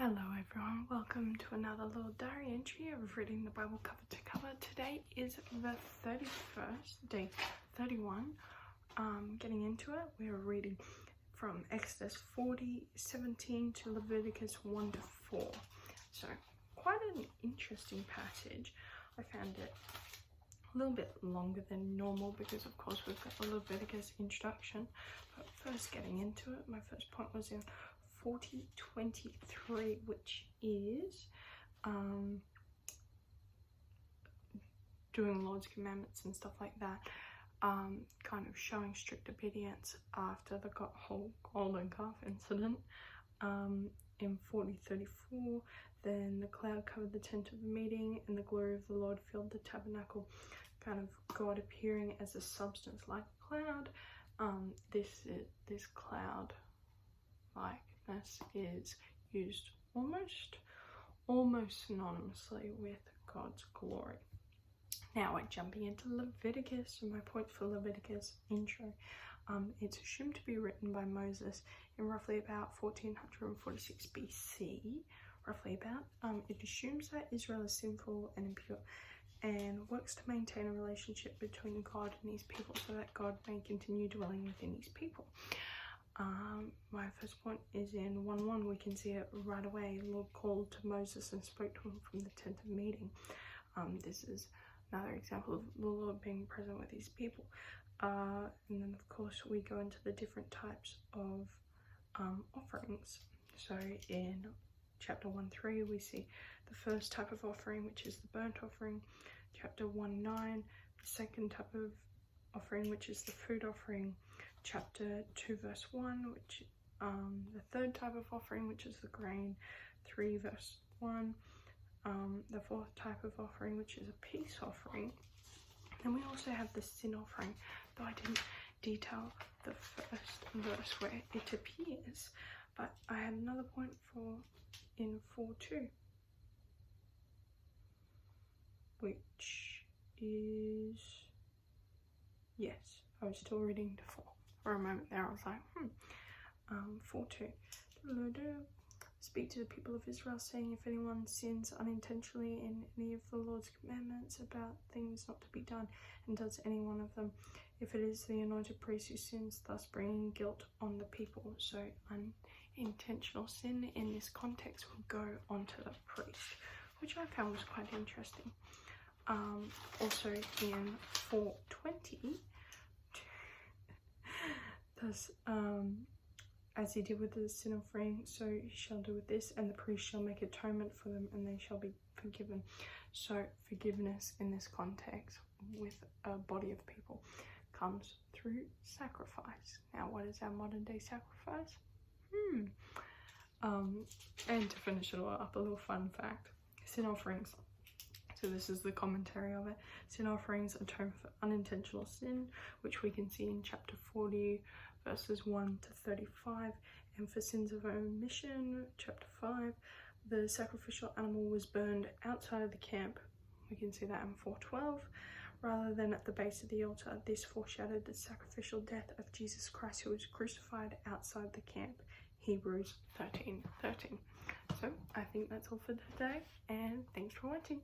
Hello everyone, welcome to another little diary entry of reading the Bible cover to cover. Today is the 31st, day 31. Getting into it, we are reading from Exodus 40:17 to Leviticus 1-4. So quite an interesting passage. I found it a little bit longer than normal because of course we've got the Leviticus introduction. But first getting into it, my first point was in 40:23, which is doing Lord's commandments and stuff like that, kind of showing strict obedience after the whole golden calf incident. In 40:34, then the cloud covered the tent of the meeting and the glory of the Lord filled the tabernacle, kind of God appearing as a substance like a cloud. This cloud likeness is used almost synonymously with God's glory. Now we're jumping into Leviticus, and my point for Leviticus intro, it's assumed to be written by Moses in roughly about 1446 BC, roughly about. It assumes that Israel is sinful and impure and works to maintain a relationship between God and his people so that God may continue dwelling within his people. My first point is in 1:1. We can see it right away. The Lord called to Moses and spoke to him from the tent of meeting. This is another example of the Lord being present with his people. And then of course we go into the different types of offerings. So in chapter 1:3 we see the first type of offering, which is the burnt offering. Chapter 1:9, the second type of offering, which is the food offering. Chapter 2:1, which the third type of offering, which is the grain. 3:1, the fourth type of offering, which is a peace offering. And we also have the sin offering, though I didn't detail the first verse where it appears, but I had another point for in 4:2, which is, yes, I was still reading to 4. For a moment there, I was like, 4:2. Speak to the people of Israel, saying, if anyone sins unintentionally in any of the Lord's commandments about things not to be done, and does any one of them, if it is the anointed priest who sins, thus bringing guilt on the people. So unintentional sin in this context will go onto the priest, which I found was quite interesting. Also in 4:20, thus, as he did with the sin offering, so he shall do with this, and the priest shall make atonement for them, and they shall be forgiven. So forgiveness in this context with a body of people comes through sacrifice. Now, what is our modern day sacrifice? And to finish it all up, a little fun fact: sin offerings. So this is the commentary of it. Sin offerings atone for unintentional sin, which we can see in chapter 40, verses 1-35, and for sins of omission, chapter 5, the sacrificial animal was burned outside of the camp. We can see that in 4:12, rather than at the base of the altar. This foreshadowed the sacrificial death of Jesus Christ, who was crucified outside the camp. Hebrews 13:13. So I think that's all for today, and thanks for watching.